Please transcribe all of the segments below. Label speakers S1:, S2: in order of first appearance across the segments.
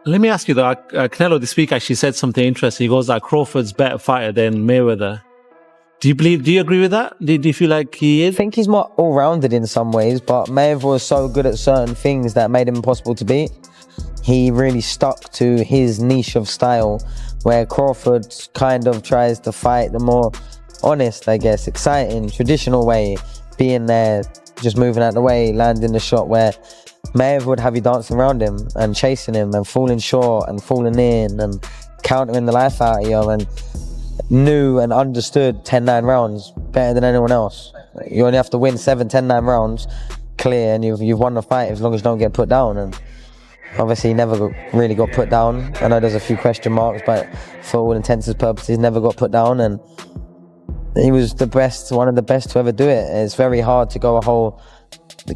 S1: Let me ask you though, Canelo this week actually said something interesting. He goes that Crawford's better fighter than Mayweather. Do you agree with that? Do you feel like he is?
S2: I think he's more all-rounded in some ways, but Mayweather was so good at certain things that made him impossible to beat. He really stuck to his niche of style, where Crawford kind of tries to fight the more honest, I guess, exciting, traditional way, being there, just moving out the way, landing the shot, where Mayweather would have you dancing around him and chasing him and falling short and falling in and countering the life out of you, and knew and understood 10-9 rounds better than anyone else. You only have to win 7-10-9 rounds clear and you've won the fight as long as you don't get put down. And obviously he never really got put down. I know there's a few question marks, but for all intents and purposes, he never got put down, and he was the best, one of the best to ever do it. It's very hard to go a whole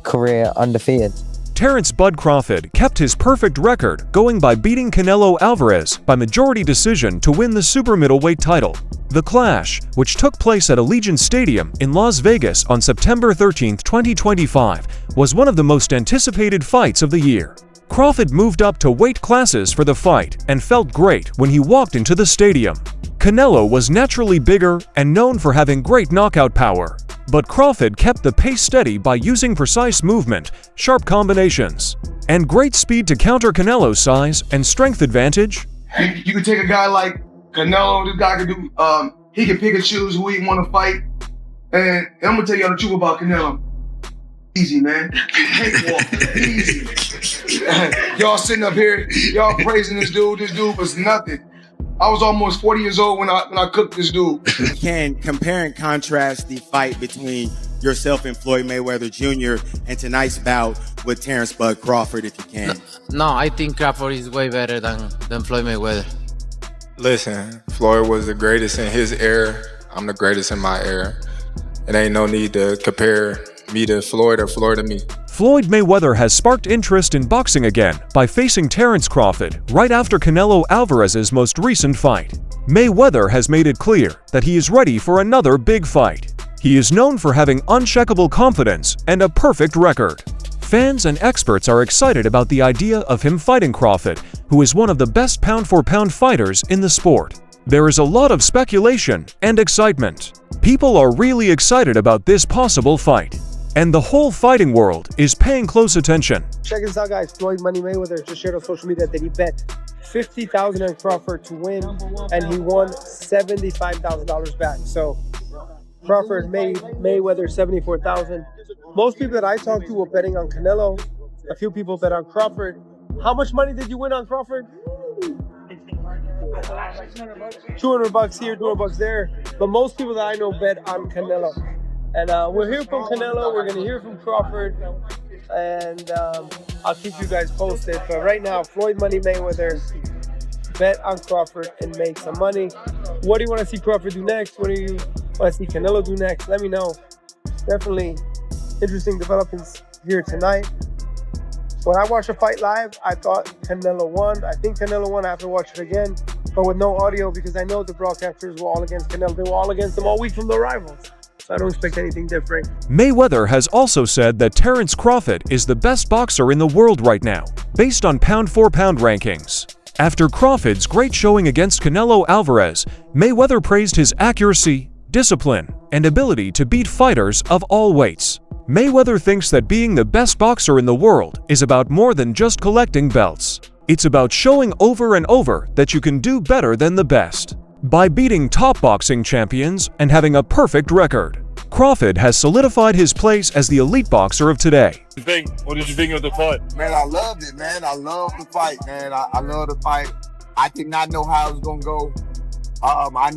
S2: career undefeated.
S3: Terence "Bud" Crawford kept his perfect record, going by beating Canelo Alvarez by majority decision to win the super middleweight title. The clash, which took place at Allegiant Stadium in Las Vegas on September 13, 2025, was one of the most anticipated fights of the year. Crawford moved up to weight classes for the fight and felt great when he walked into the stadium. Canelo was naturally bigger and known for having great knockout power, but Crawford kept the pace steady by using precise movement, sharp combinations, and great speed to counter Canelo's size and strength advantage.
S4: You can take a guy like Canelo, this guy can do, he can pick and choose who he want to fight. And I'm gonna tell y'all the truth about Canelo. Easy, man. Easy. Y'all sitting up here, y'all praising this dude was nothing. I was almost 40 years old when I cooked this dude.
S5: You can compare and contrast the fight between yourself and Floyd Mayweather Jr. and tonight's bout with Terence "Bud" Crawford, if you can.
S6: No, I think Crawford is way better than Floyd Mayweather.
S7: Listen, Floyd was the greatest in his era. I'm the greatest in my era. It ain't no need to compare me to Floyd or Floyd to me.
S3: Floyd Mayweather has sparked interest in boxing again by facing Terence Crawford right after Canelo Alvarez's most recent fight. Mayweather has made it clear that he is ready for another big fight. He is known for having unshakable confidence and a perfect record. Fans and experts are excited about the idea of him fighting Crawford, who is one of the best pound-for-pound fighters in the sport. There is a lot of speculation and excitement. People are really excited about this possible fight, and the whole fighting world is paying close attention.
S8: Check this out, guys. Floyd Money Mayweather just shared on social media that he bet $50,000 on Crawford to win, and he won $75,000 back. So Crawford made Mayweather $74,000. Most people that I talked to were betting on Canelo. A few people bet on Crawford. How much money did you win on Crawford? $200 here, $200 there. But most people that I know bet on Canelo. And we'll hear from Canelo, we're gonna hear from Crawford, and I'll keep you guys posted. But right now, Floyd Money Mayweather, bet on Crawford and make some money. What do you want to see Crawford do next? What do you want to see Canelo do next? Let me know. Definitely interesting developments here tonight. When I watched the fight live, I thought Canelo won. I think Canelo won. I have to watch it again, but with no audio, because I know the broadcasters were all against Canelo. They were all against him all week from the rivals. I don't expect anything different.
S3: Mayweather has also said that Terence Crawford is the best boxer in the world right now, based on pound-for-pound rankings. After Crawford's great showing against Canelo Alvarez, Mayweather praised his accuracy, discipline, and ability to beat fighters of all weights. Mayweather thinks that being the best boxer in the world is about more than just collecting belts. It's about showing over and over that you can do better than the best. By beating top boxing champions and having a perfect record, Crawford has solidified his place as the elite boxer of today.
S9: What did you think of the fight?
S10: Man, I loved it, man. I love the fight, man. I love the fight. I did not know how it was gonna go. I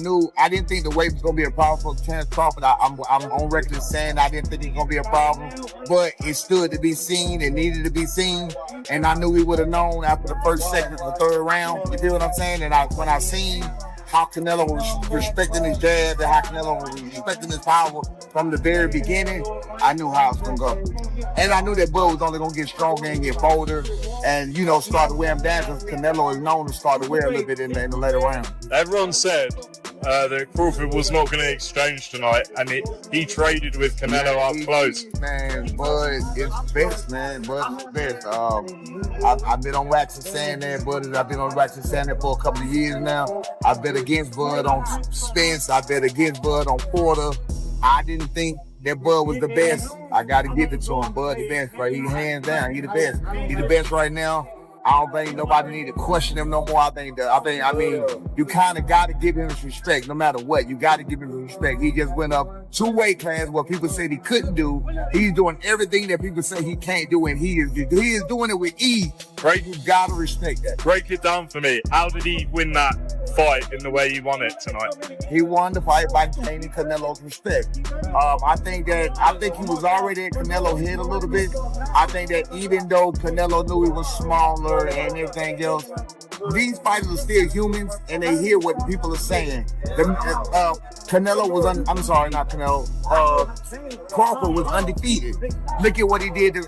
S10: didn't think the weight was gonna be a problem for Terence Crawford. I'm on record saying I didn't think it was gonna be a problem, but it stood to be seen. It needed to be seen, and I knew we would have known after the first, second, or third round. You feel what I'm saying? And when I seen how Canelo was respecting his jab and how Canelo was respecting his power from the very beginning, I knew how it was gonna go. And I knew that Bud was only gonna get stronger and get bolder and, start to wear him down, because Canelo is known to start to wear a little bit in the later round.
S9: Everyone said that Crawford was not going to exchange tonight, and he traded with Canelo up close.
S10: Man, Bud is best, man. Bud is best. I've been on wax and saying that, Bud. I've been on wax and saying that for a couple of years now. I bet against Bud on Spence. I bet against Bud on Porter. I didn't think that Bud was the best. I got to give it to him. Bud the best, right? He hands down. He the best. He the best right now. I don't think nobody need to question him no more. I mean, you kind of got to give him his respect no matter what. You got to give him his respect. He just went up 2 weight classes what people said he couldn't do. He's doing everything that people say he can't do, and he is doing it with ease. Right? You got to respect that.
S9: Break it down for me. How did he win that fight in the way he won it tonight?
S10: He won the fight by gaining Canelo's respect. I think he was already in Canelo's head a little bit. I think that even though Canelo knew he was smaller and everything else, these fighters are still humans and they hear what people are saying. Canelo was Crawford was undefeated. Look at what he did to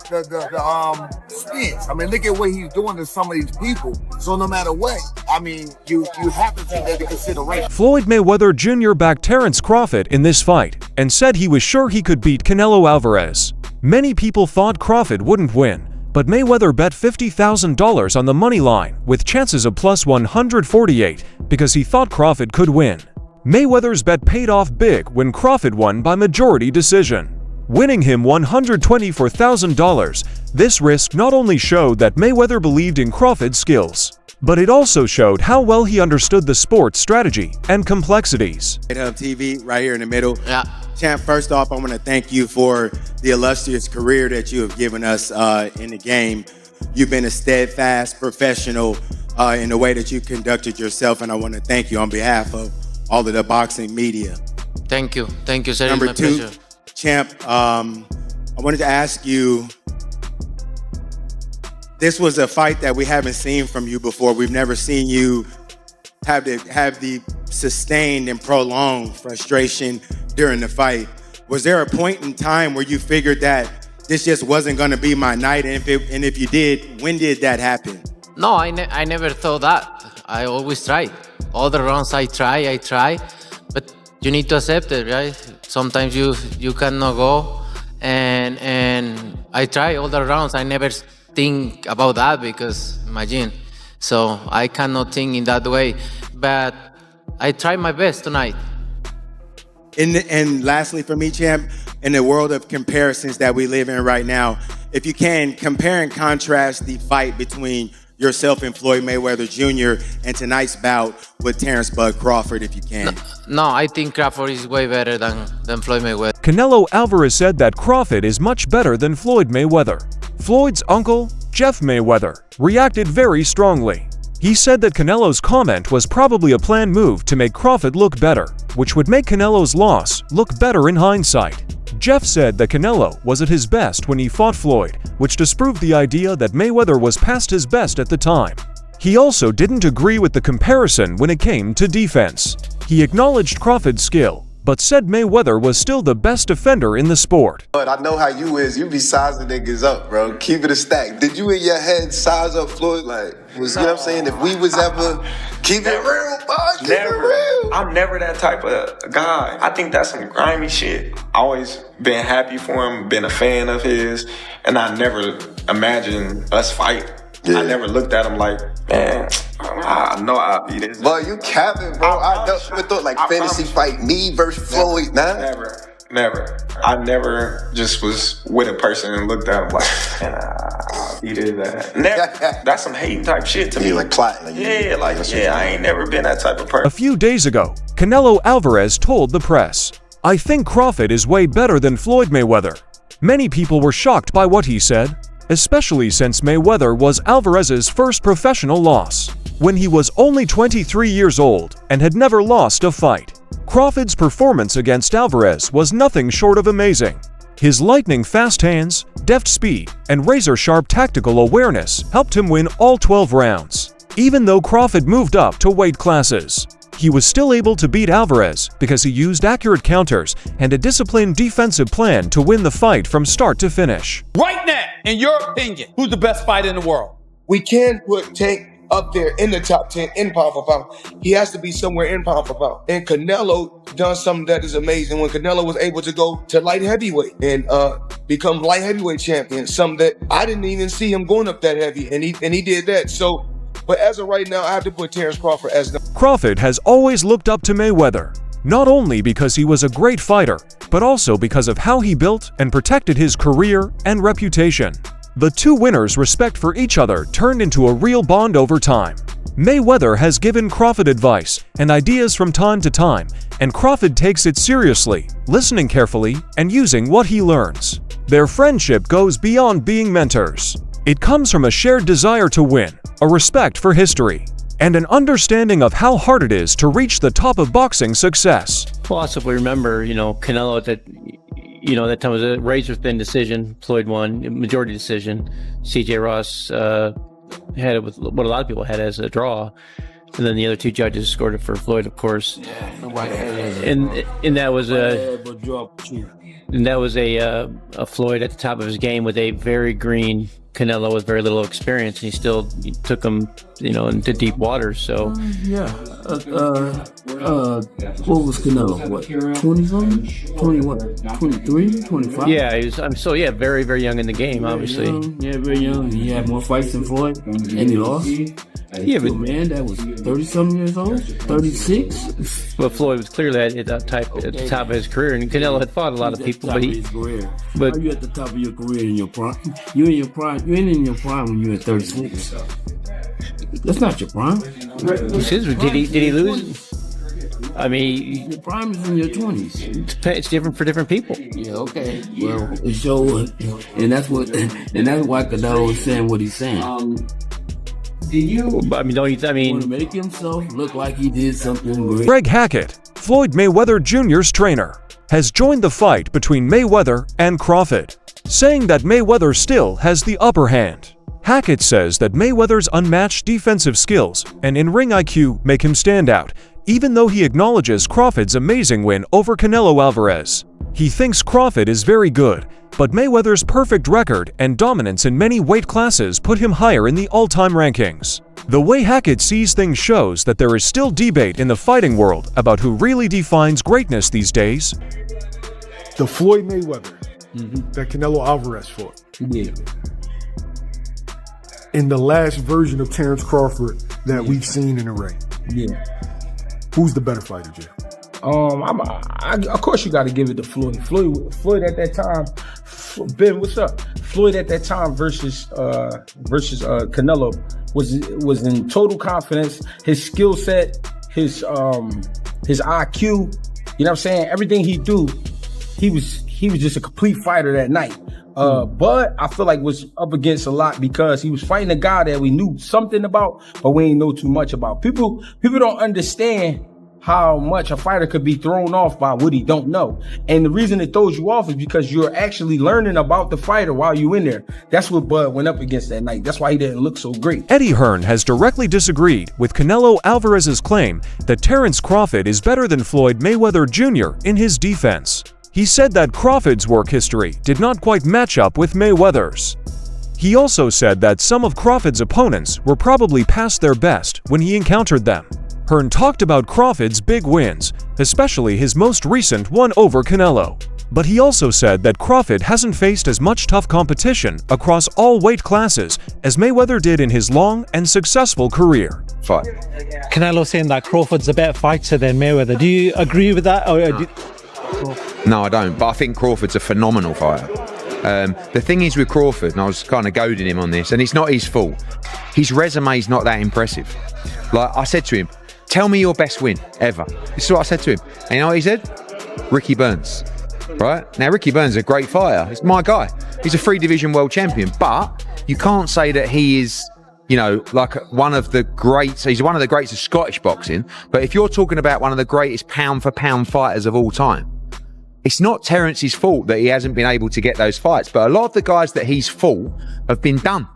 S10: Spence. I mean, look at what he's doing to some of these people. So no matter what, I mean, you have to take that into consideration.
S3: Floyd Mayweather Jr. backed Terence Crawford in this fight and said he was sure he could beat Canelo Alvarez. Many people thought Crawford wouldn't win, but Mayweather bet $50,000 on the money line with chances of plus 148 because he thought Crawford could win. Mayweather's bet paid off big when Crawford won by majority decision, winning him $124,000. This risk not only showed that Mayweather believed in Crawford's skills, but it also showed how well he understood the sport's strategy and complexities.
S5: TV right here in the middle.
S6: Yeah.
S5: Champ, first off, I want to thank you for the illustrious career that you have given us in the game. You've been a steadfast professional in the way that you conducted yourself, and I want to thank you on behalf of all of the boxing media.
S6: Thank you, sir.
S5: Number
S6: it's my
S5: 2,
S6: pleasure.
S5: Champ, I wanted to ask you, this was a fight that we haven't seen from you before. We've never seen you have the sustained and prolonged frustration during the fight. Was there a point in time where you figured that this just wasn't going to be my night? And if you did, when did that happen?
S6: No, I never thought that. I always try. All the rounds I try, but you need to accept it, right? Sometimes you cannot go, and I try all the rounds. I never think about that because imagine. So I cannot think in that way, but I try my best tonight.
S5: And lastly for me, Champ, in the world of comparisons that we live in right now, if you can, compare and contrast the fight between yourself and Floyd Mayweather Jr. and tonight's bout with Terence "Bud" Crawford, if you can.
S6: No, I think Crawford is way better than Floyd Mayweather.
S3: Canelo Alvarez said that Crawford is much better than Floyd Mayweather. Floyd's uncle, Jeff Mayweather, reacted very strongly. He said that Canelo's comment was probably a planned move to make Crawford look better, which would make Canelo's loss look better in hindsight. Jeff said that Canelo was at his best when he fought Floyd, which disproved the idea that Mayweather was past his best at the time. He also didn't agree with the comparison when it came to defense. He acknowledged Crawford's skill, but said Mayweather was still the best defender in the sport.
S11: But I know how you is. You be sizing niggas up, bro. Keep it a stack. Did you in your head size up Floyd? Like, you know what I'm saying? If we was ever keep it real, boy, keep it real.
S12: I'm never that type of guy. I think that's some grimy shit. I always been happy for him, been a fan of his, and I never imagined us fight. Yeah. I never looked at him like, man, I know I'll be this.
S11: But you capping, bro. I never thought like fantasy fight me versus Floyd. Nah.
S12: Never. I never just was with a person and looked at him like, man, I'll be this. Never. That's some hate type shit to me.
S11: Like plotting.
S12: I ain't never been that type of person.
S3: A few days ago, Canelo Alvarez told the press, "I think Crawford is way better than Floyd Mayweather." Many people were shocked by what he said, especially since Mayweather was Alvarez's first professional loss, when he was only 23 years old and had never lost a fight. Crawford's performance against Alvarez was nothing short of amazing. His lightning-fast hands, deft speed, and razor-sharp tactical awareness helped him win all 12 rounds. Even though Crawford moved up to weight classes, he was still able to beat Alvarez because he used accurate counters and a disciplined defensive plan to win the fight from start to finish.
S13: Right now, in your opinion, who's the best fighter in the world?
S4: We can take up there in the top 10 in pound for pound. He has to be somewhere in pound for pound. And Canelo done something that is amazing when Canelo was able to go to light heavyweight and become light heavyweight champion, something that I didn't even see him going up that heavy, and he did that. So, but as of right now, I have to put Terence Crawford as the...
S3: Crawford has always looked up to Mayweather, not only because he was a great fighter, but also because of how he built and protected his career and reputation. The two winners' respect for each other turned into a real bond over time. Mayweather has given Crawford advice and ideas from time to time, and Crawford takes it seriously, listening carefully and using what he learns. Their friendship goes beyond being mentors. It comes from a shared desire to win, a respect for history, and an understanding of how hard it is to reach the top of boxing success.
S13: Well, also, if we remember, Canelo at that time was a razor-thin decision. Floyd won, majority decision. C.J. Ross had it with what a lot of people had as a draw. And then the other two judges scored it for Floyd, of course. And that was a Floyd at the top of his game with a very green Canelo with very little experience, and he still took him, into deep waters. So
S14: what was Canelo? What, 20-something? 20 what? 23, 25?
S13: Yeah, he was. Very, very young in the game, obviously.
S14: Very young. He had more fights than Floyd, and he lost. Yeah, but man, that was 30-something years old, 36.
S13: But Floyd was clearly at the top of his career, and Canelo had fought a lot of people. But
S14: are you at the top of your career in your prime? You ain't in your prime when you're at 36. That's not your prime.
S13: Did he lose? I mean,
S14: your prime is in your 20s.
S13: It's different for different people.
S14: Yeah, okay. Well, it showed, and that's why Canelo is saying what he's saying.
S13: Want
S14: to make himself look like he did something great.
S3: Greg Hackett, Floyd Mayweather Jr.'s trainer, has joined the fight between Mayweather and Crawford, saying that Mayweather still has the upper hand. Hackett says that Mayweather's unmatched defensive skills and in-ring IQ make him stand out, even though he acknowledges Crawford's amazing win over Canelo Alvarez. He thinks Crawford is very good, but Mayweather's perfect record and dominance in many weight classes put him higher in the all-time rankings. The way Hackett sees things shows that there is still debate in the fighting world about who really defines greatness these days.
S15: The Floyd Mayweather that Canelo Alvarez fought.
S14: Yeah.
S15: In the last version of Terence Crawford that we've seen in the ring.
S14: Yeah.
S15: Who's the better fighter, Jay?
S16: Of course you got to give it to Floyd. Floyd at that time, Ben, what's up? Floyd at that time versus Canelo was in total confidence. His skill set, his IQ, you know what I'm saying? Everything he do, he was just a complete fighter that night. But I feel like was up against a lot because he was fighting a guy that we knew something about, but we ain't know too much about. People don't understand how much a fighter could be thrown off by what he don't know. And the reason it throws you off is because you're actually learning about the fighter while you in there. That's what Bud went up against that night. That's why he didn't look so great.
S3: Eddie Hearn has directly disagreed with Canelo Alvarez's claim that Terence Crawford is better than Floyd Mayweather Jr. in his defense. He said that Crawford's work history did not quite match up with Mayweather's. He also said that some of Crawford's opponents were probably past their best when he encountered them. Hearn talked about Crawford's big wins, especially his most recent one over Canelo. But he also said that Crawford hasn't faced as much tough competition across all weight classes as Mayweather did in his long and successful career.
S1: Fight. Canelo saying that Crawford's a better fighter than Mayweather. Do you agree with that?
S17: No, I don't. But I think Crawford's a phenomenal fighter. The thing is with Crawford, and I was kind of goading him on this, and it's not his fault. His resume's not that impressive. Like I said to him, tell me your best win ever. This is what I said to him. And you know what he said? Ricky Burns. Right? Now, Ricky Burns is a great fighter. He's my guy. He's a 3-division world champion. But you can't say that he is, like one of the greats. He's one of the greats of Scottish boxing. But if you're talking about one of the greatest pound-for-pound fighters of all time, it's not Terence's fault that he hasn't been able to get those fights. But a lot of the guys that he's fought have been done.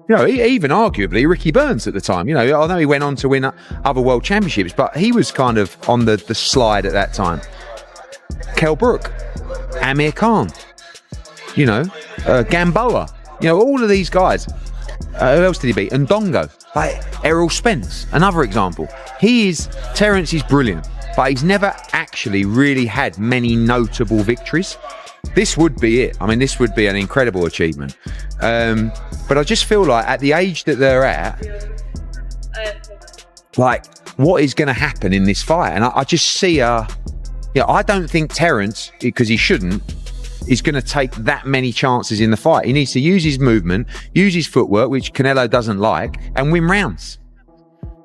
S17: Even arguably Ricky Burns at the time. I know he went on to win other world championships, but he was kind of on the slide at that time. Kell Brook, Amir Khan, Gamboa, all of these guys. Who else did he beat? Ndongo. Like Errol Spence, another example. Terence is brilliant, but he's never actually really had many notable victories. This would be it. I mean, this would be an incredible achievement. But I just feel like at the age that they're at, like, what is going to happen in this fight? And I just see I don't think Terence, because he shouldn't, is going to take that many chances in the fight. He needs to use his movement, use his footwork, which Canelo doesn't like, and win rounds.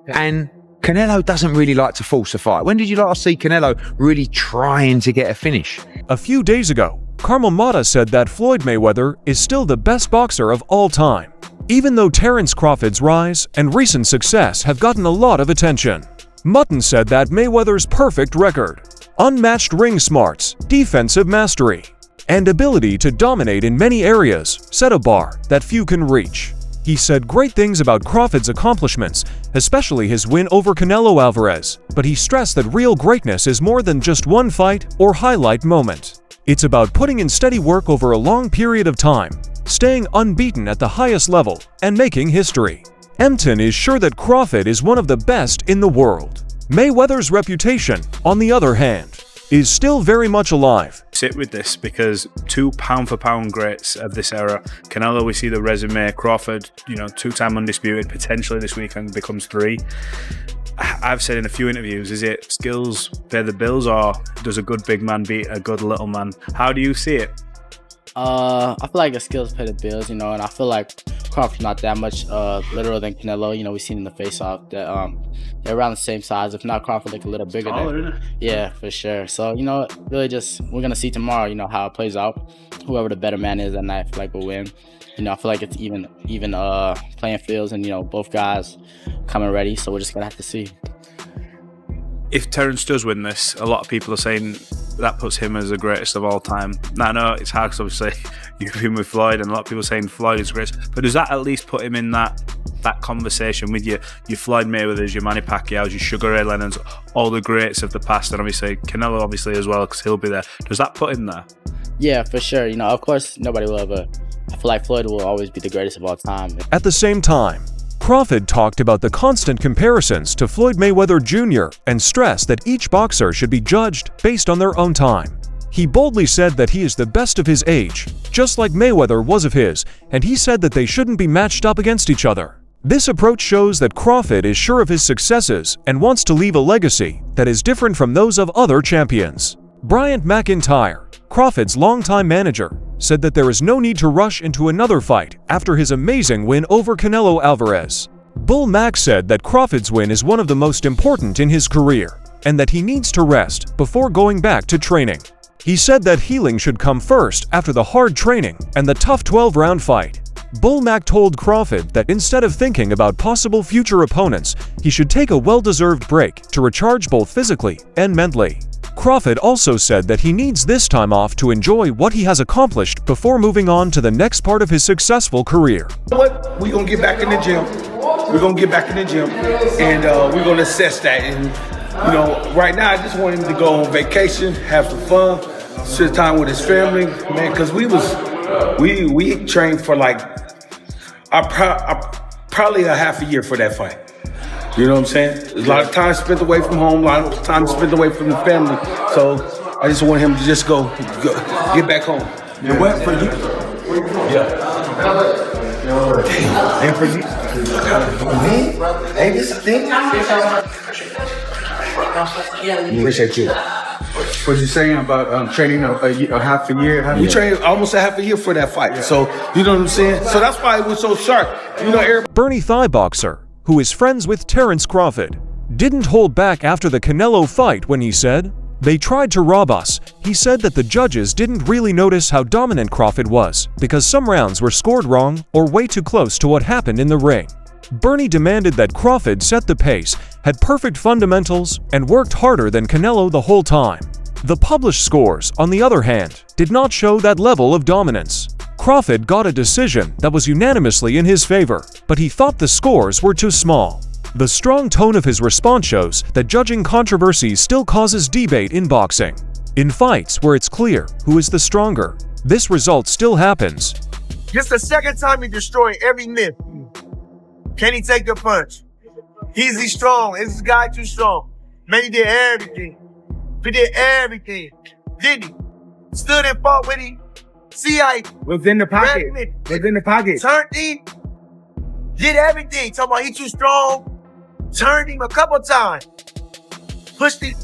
S17: And Canelo doesn't really like to force a fight. When did you last see Canelo really trying to get a finish?
S3: A few days ago, Carmel Mata said that Floyd Mayweather is still the best boxer of all time, even though Terence Crawford's rise and recent success have gotten a lot of attention. Mutton said that Mayweather's perfect record, unmatched ring smarts, defensive mastery, and ability to dominate in many areas set a bar that few can reach. He said great things about Crawford's accomplishments, especially his win over Canelo Alvarez, but he stressed that real greatness is more than just one fight or highlight moment. It's about putting in steady work over a long period of time, staying unbeaten at the highest level, and making history. Empton is sure that Crawford is one of the best in the world. Mayweather's reputation, on the other hand, is still very much alive.
S18: Sit with this, because two pound-for-pound greats of this era. Canelo, we see the resume. Crawford, two-time undisputed, potentially this weekend becomes 3. I've said in a few interviews, is it skills pay the bills, or does a good big man beat a good little man? How do you see it?
S19: I feel like the skills pay the bills, and I feel like Crawford's not that much littler than Canelo. We've seen in the face-off that they're around the same size. If not, Crawford like a little bigger. Yeah, for sure. So really just we're gonna see tomorrow. How it plays out. Whoever the better man is that night, I feel like will win. I feel like it's even playing fields, and both guys coming ready. So we're just gonna have to see.
S18: If Terence does win this, a lot of people are saying that puts him as the greatest of all time. Now, I know it's hard because obviously you've been with Floyd, and a lot of people are saying Floyd is greatest. But does that at least put him in that conversation with your Floyd Mayweathers, your Manny Pacquiao's, your Sugar Ray Leonard's, all the greats of the past, and obviously Canelo obviously as well, because he'll be there. Does that put him there?
S19: Yeah, for sure. Of course, nobody will ever. I feel like Floyd will always be the greatest of all time.
S3: At the same time, Crawford talked about the constant comparisons to Floyd Mayweather Jr. and stressed that each boxer should be judged based on their own time. He boldly said that he is the best of his age, just like Mayweather was of his, and he said that they shouldn't be matched up against each other. This approach shows that Crawford is sure of his successes and wants to leave a legacy that is different from those of other champions. Bryant McIntyre, Crawford's longtime manager, said that there is no need to rush into another fight after his amazing win over Canelo Alvarez. Bull Mack said that Crawford's win is one of the most important in his career, and that he needs to rest before going back to training. He said that healing should come first after the hard training and the tough 12-round fight. Bull Mack told Crawford that instead of thinking about possible future opponents, he should take a well-deserved break to recharge both physically and mentally. Crawford also said that he needs this time off to enjoy what he has accomplished before moving on to the next part of his successful career.
S16: What? We're going to get back in the gym. We're going to get back in the gym, and we're going to assess that. And, right now I just want him to go on vacation, have some fun, spend time with his family, man, because we trained for probably a half a year for that fight. You know what I'm saying? There's a lot of time spent away from home, a lot of time spent away from the family. So I just want him to just go get back home.
S10: You went for you.
S16: Yeah.
S10: And for you. Hey, this is the thing.
S16: Appreciate you.
S10: What you saying about training a half a year?
S16: We trained almost a half a year for that fight. So, you know what I'm saying? So that's why it was so sharp.
S3: Bernie Thigh boxer, who is friends with Terence Crawford, didn't hold back after the Canelo fight when he said, "They tried to rob us." He said that the judges didn't really notice how dominant Crawford was because some rounds were scored wrong or way too close to what happened in the ring. Bernie demanded that Crawford set the pace, had perfect fundamentals, and worked harder than Canelo the whole time. The published scores, on the other hand, did not show that level of dominance. Crawford got a decision that was unanimously in his favor, but he thought the scores were too small. The strong tone of his response shows that judging controversy still causes debate in boxing. In fights where it's clear who is the stronger, this result still happens.
S10: This the second time he destroyed every myth. Can he take a punch? Is he strong? Is this guy too strong? Man, he did everything. He did everything. Didn't he? Stood and fought with him. See how he
S16: was in the pocket. Was in the pocket.
S10: Turned him. Did everything. Talking about he too strong. Turned him a couple times. Pushed him.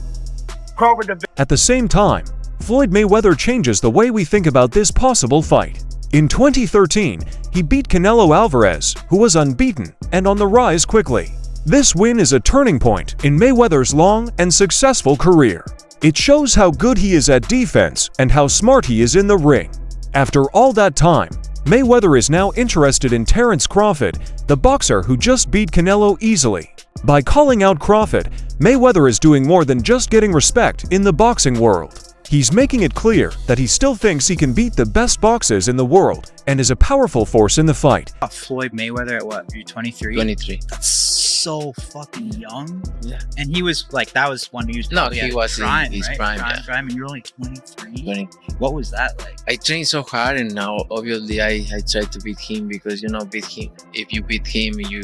S10: Crawford the
S3: At the same time, Floyd Mayweather changes the way we think about this possible fight. In 2013, he beat Canelo Alvarez, who was unbeaten and on the rise quickly. This win is a turning point in Mayweather's long and successful career. It shows how good he is at defense and how smart he is in the ring. After all that time, Mayweather is now interested in Terence Crawford, the boxer who just beat Canelo easily. By calling out Crawford, Mayweather is doing more than just getting respect in the boxing world. He's making it clear that he still thinks he can beat the best boxers in the world and is a powerful force in the fight.
S20: Floyd Mayweather at what? You're 23?
S6: 23.
S20: That's so fucking young. Yeah. And he was like, that was when he was
S6: No, he was
S20: prime,
S6: in his
S20: right?
S6: prime, yeah.
S20: Prime, and you're only 23?
S6: 20.
S20: What was that like?
S6: I trained so hard, and now obviously I tried to beat him because, you know, beat him. If you beat him, you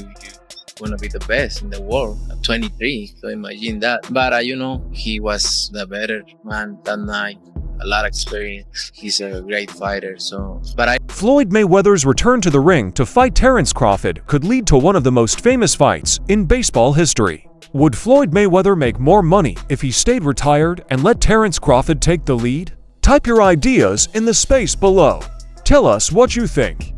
S6: gonna be the best in the world at 23, so imagine that. But you know, he was the better man that night. A lot of experience. He's a great fighter.
S3: Floyd Mayweather's return to the ring to fight Terence Crawford could lead to one of the most famous fights in baseball history. Would Floyd Mayweather make more money if he stayed retired and let Terence Crawford take the lead? Type your ideas in the space below. Tell us what you think.